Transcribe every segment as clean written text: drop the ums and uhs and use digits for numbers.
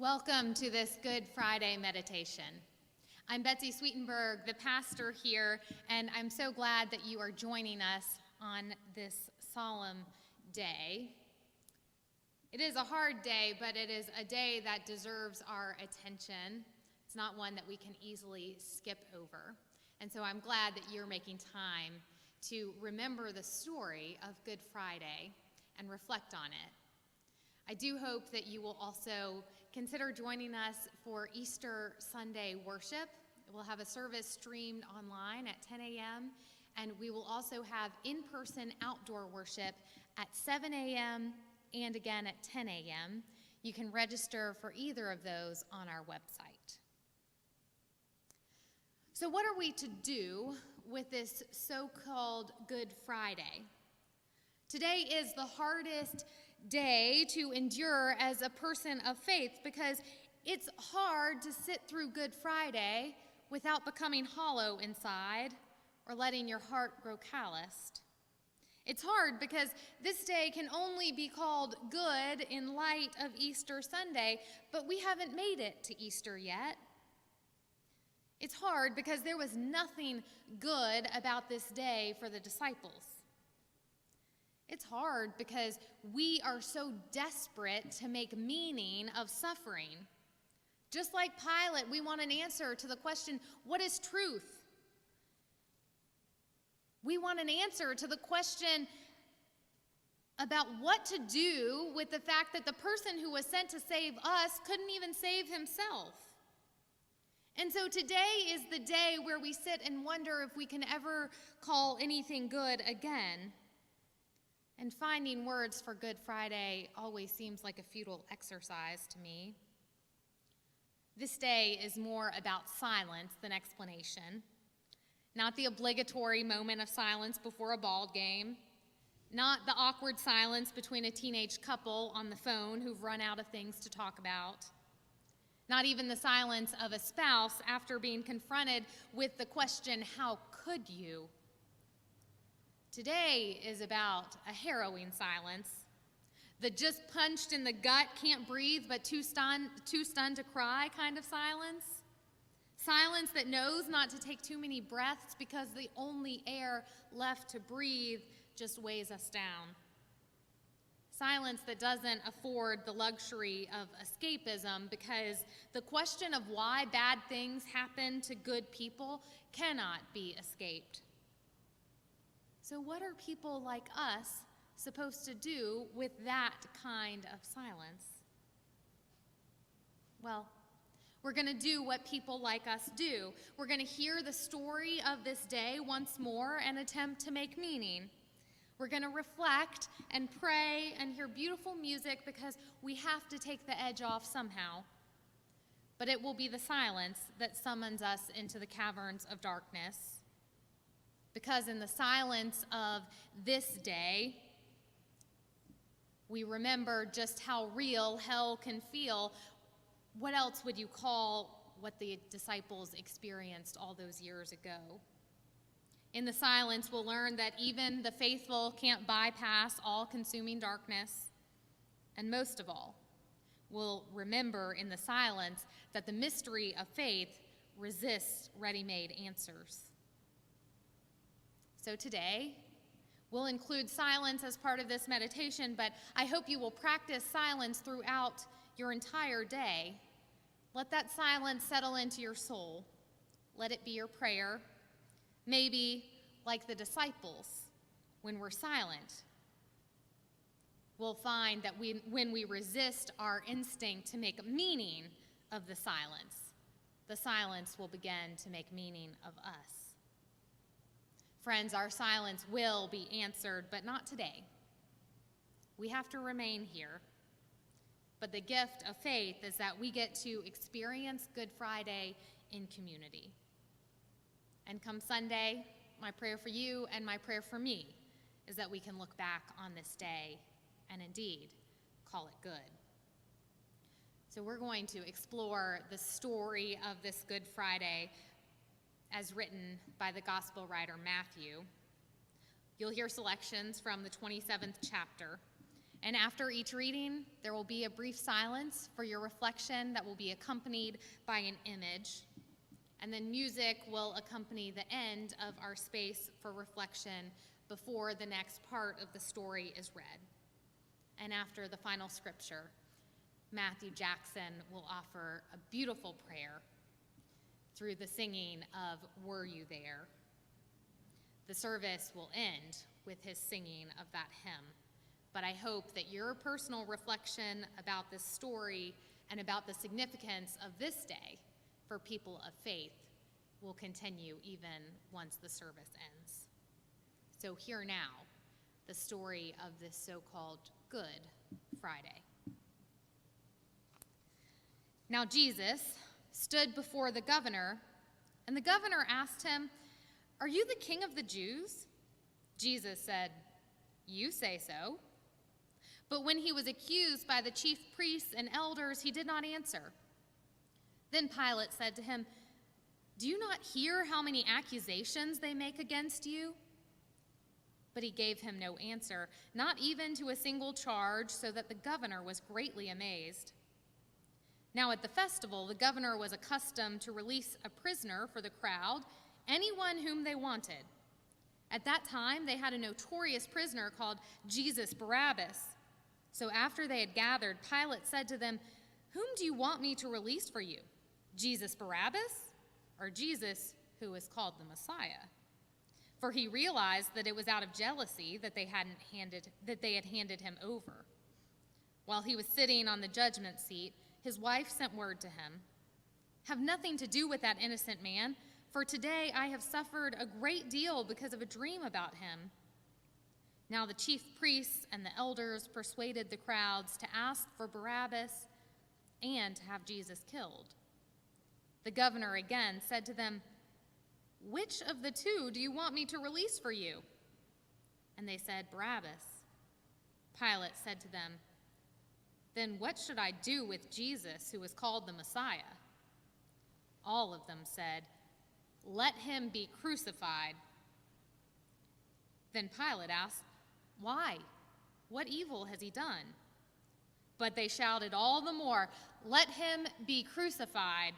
Welcome to this Good Friday meditation. I'm Betsy Sweetenberg, the pastor here, and I'm so glad that you are joining us on this solemn day. It is a hard day, but it is a day that deserves our attention. It's not one that we can easily skip over. And so I'm glad that you're making time to remember the story of Good Friday and reflect on it. I do hope that you will also consider joining us for Easter Sunday worship. We'll have a service streamed online at 10 a.m., and we will also have in-person outdoor worship at 7 a.m. and again at 10 a.m. You can register for either of those on our website. So what are we to do with this so-called Good Friday? Today is the hardest day to endure as a person of faith because it's hard to sit through Good Friday without becoming hollow inside or letting your heart grow calloused. It's hard because this day can only be called good in light of Easter Sunday, but we haven't made it to Easter yet. It's hard because there was nothing good about this day for the disciples. It's hard because we are so desperate to make meaning of suffering. Just like Pilate, we want an answer to the question, what is truth? We want an answer to the question about what to do with the fact that the person who was sent to save us couldn't even save himself. And so today is the day where we sit and wonder if we can ever call anything good again. And finding words for Good Friday always seems like a futile exercise to me. This day is more about silence than explanation. Not the obligatory moment of silence before a ball game. Not the awkward silence between a teenage couple on the phone who've run out of things to talk about. Not even the silence of a spouse after being confronted with the question, how could you? Today is about a harrowing silence. The just punched in the gut, can't breathe, but too stunned to cry kind of silence. Silence that knows not to take too many breaths because the only air left to breathe just weighs us down. Silence that doesn't afford the luxury of escapism because the question of why bad things happen to good people cannot be escaped. So what are people like us supposed to do with that kind of silence? Well, we're going to do what people like us do. We're going to hear the story of this day once more and attempt to make meaning. We're going to reflect and pray and hear beautiful music because we have to take the edge off somehow. But it will be the silence that summons us into the caverns of darkness. Because in the silence of this day, we remember just how real hell can feel. What else would you call what the disciples experienced all those years ago? In the silence, we'll learn that even the faithful can't bypass all-consuming darkness. And most of all, we'll remember in the silence that the mystery of faith resists ready-made answers. So today, we'll include silence as part of this meditation, but I hope you will practice silence throughout your entire day. Let that silence settle into your soul. Let it be your prayer. Maybe, like the disciples, when we're silent, we'll find that when we resist our instinct to make meaning of the silence will begin to make meaning of us. Friends, our silence will be answered, but not today. We have to remain here. But the gift of faith is that we get to experience Good Friday in community. And come Sunday, my prayer for you and my prayer for me is that we can look back on this day and indeed call it good. So we're going to explore the story of this Good Friday as written by the gospel writer Matthew. You'll hear selections from the 27th chapter, And after each reading, there will be a brief silence for your reflection that will be accompanied by an image. And then music will accompany the end of our space for reflection before the next part of the story is read. And after the final scripture, Matthew Jackson will offer a beautiful prayer through the singing of "Were You There?" The service will end with his singing of that hymn. But I hope that your personal reflection about this story and about the significance of this day for people of faith will continue even once the service ends. So hear now the story of this so-called Good Friday. Now Jesus stood before the governor, and the governor asked him, "Are you the king of the Jews?" Jesus said, "You say so." But when he was accused by the chief priests and elders, he did not answer. Then Pilate said to him, "Do you not hear how many accusations they make against you?" But he gave him no answer, not even to a single charge, so that the governor was greatly amazed. Now at the festival, the governor was accustomed to release a prisoner for the crowd, anyone whom they wanted. At that time, they had a notorious prisoner called Jesus Barabbas. So after they had gathered, Pilate said to them, "Whom do you want me to release for you, Jesus Barabbas or Jesus who is called the Messiah?" For he realized that it was out of jealousy that they had handed him over. While he was sitting on the judgment seat, his wife sent word to him, "Have nothing to do with that innocent man, for today I have suffered a great deal because of a dream about him." Now the chief priests and the elders persuaded the crowds to ask for Barabbas and to have Jesus killed. The governor again said to them, "Which of the two do you want me to release for you?" And they said, "Barabbas." Pilate said to them, "Then what should I do with Jesus, who is called the Messiah?" All of them said, "Let him be crucified." Then Pilate asked, "Why? What evil has he done?" But they shouted all the more, "Let him be crucified."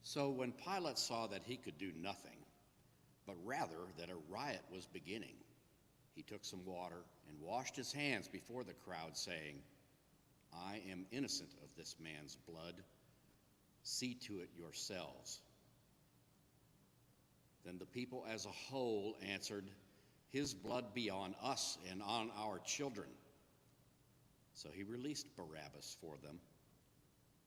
So when Pilate saw that he could do nothing, but rather that a riot was beginning, he took some water and washed his hands before the crowd, saying, "I am innocent of this man's blood. See to it yourselves." Then the people as a whole answered, "His blood be on us and on our children." So he released Barabbas for them,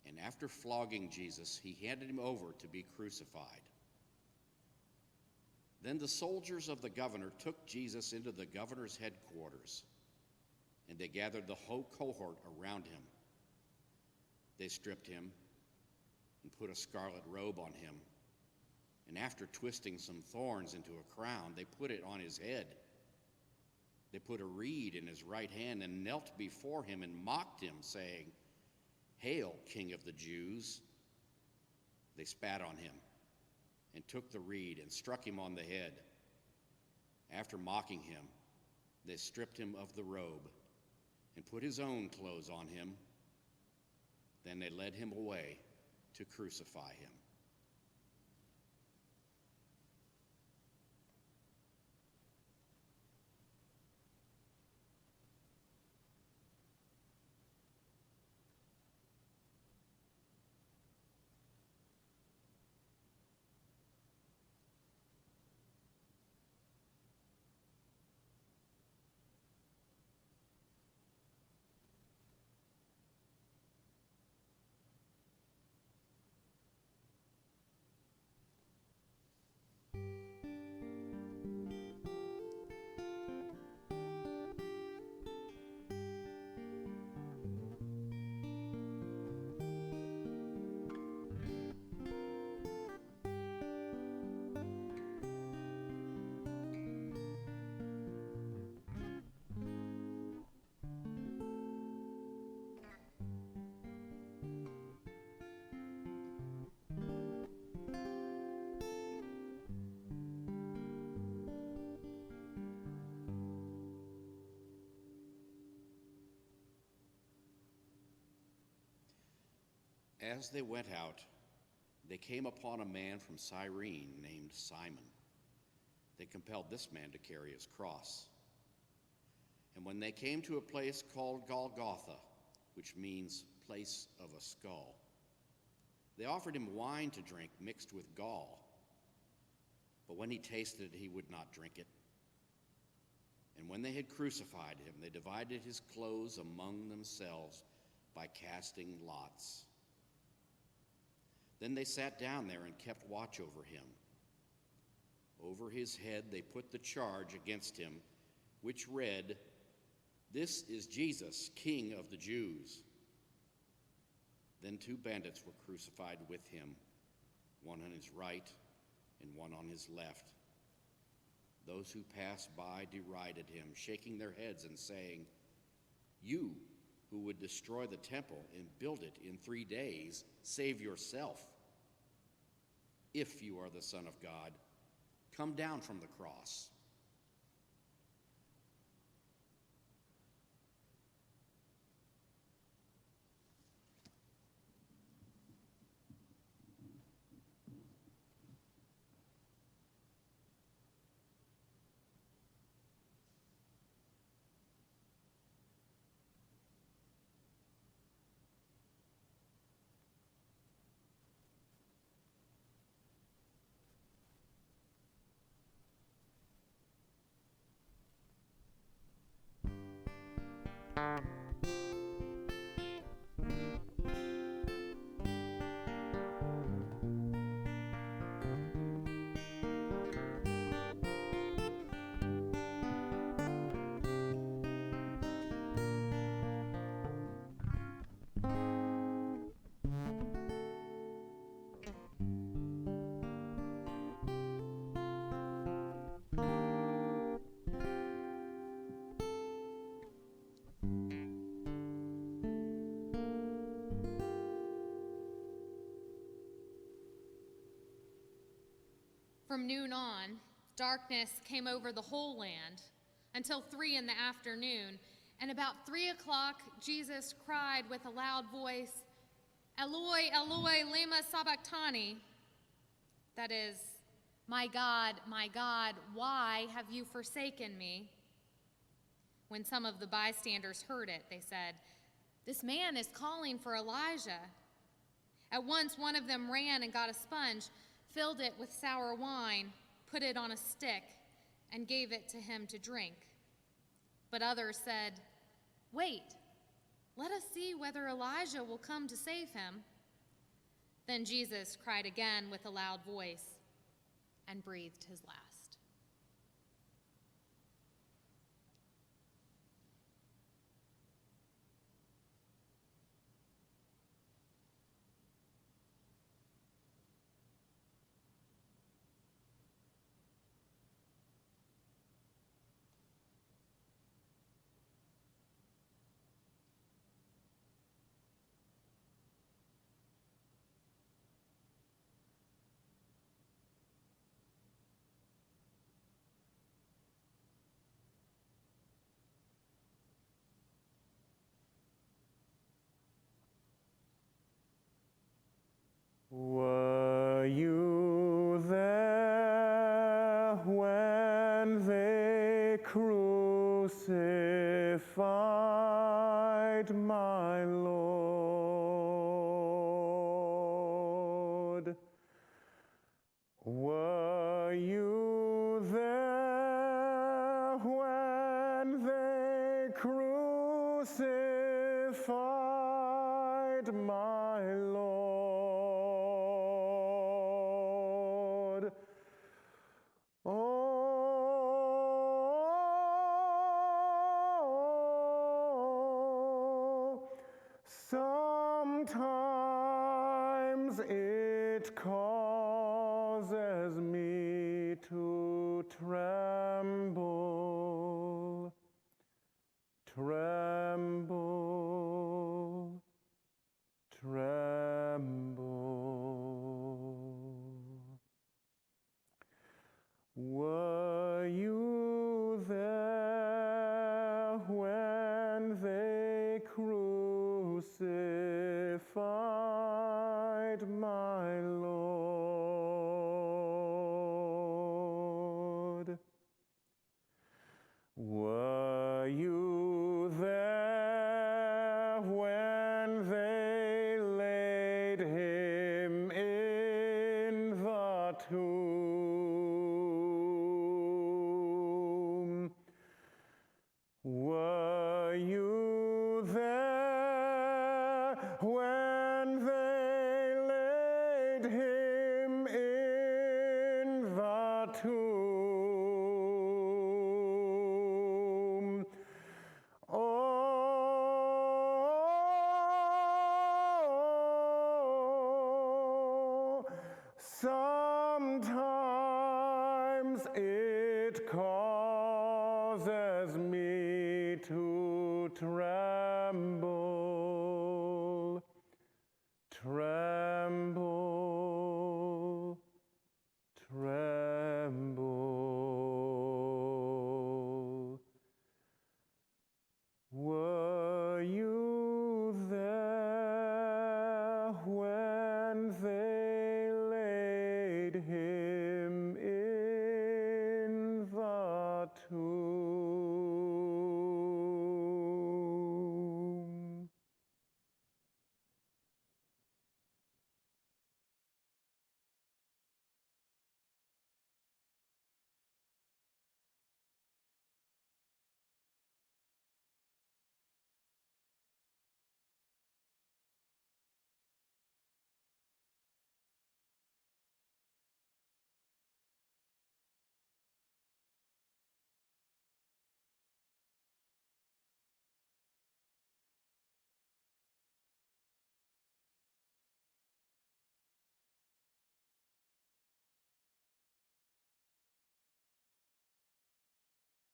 and after flogging Jesus, he handed him over to be crucified. Then the soldiers of the governor took Jesus into the governor's headquarters, and they gathered the whole cohort around him. They stripped him and put a scarlet robe on him, and after twisting some thorns into a crown, they put it on his head. They put a reed in his right hand and knelt before him and mocked him, saying, "Hail, King of the Jews!" They spat on him and took the reed and struck him on the head. After mocking him, they stripped him of the robe and put his own clothes on him. Then they led him away to crucify him. As they went out, they came upon a man from Cyrene named Simon. They compelled this man to carry his cross. And when they came to a place called Golgotha, which means place of a skull, they offered him wine to drink mixed with gall. But when he tasted it, he would not drink it. And when they had crucified him, they divided his clothes among themselves by casting lots. Then they sat down there and kept watch over him. Over his head they put the charge against him, which read, "This is Jesus, King of the Jews." Then 2 bandits were crucified with him, one on his right and one on his left. Those who passed by derided him, shaking their heads and saying, "You who would destroy the temple and build it in 3 days, save yourself. If you are the Son of God, come down from the cross." From noon on, darkness came over the whole land until 3 in the afternoon. And about 3 o'clock, Jesus cried with a loud voice, "Eloi, Eloi, lema sabachthani." That is, my God, why have you forsaken me?" When some of the bystanders heard it, they said, "This man is calling for Elijah." At once one of them ran and got a sponge, filled it with sour wine, put it on a stick, and gave it to him to drink. But others said, "Wait, let us see whether Elijah will come to save him." Then Jesus cried again with a loud voice and breathed his last. crucified, my Lord. Were you there when they crucified my Lord? Oh, sometimes it causes me to tremble, tremble, tremble. Were you there when they crucified my Lord? Were you there when they laid him in the tomb? Were you there when they laid him in the tomb? Oh, sometimes it causes me to tremble, tremble.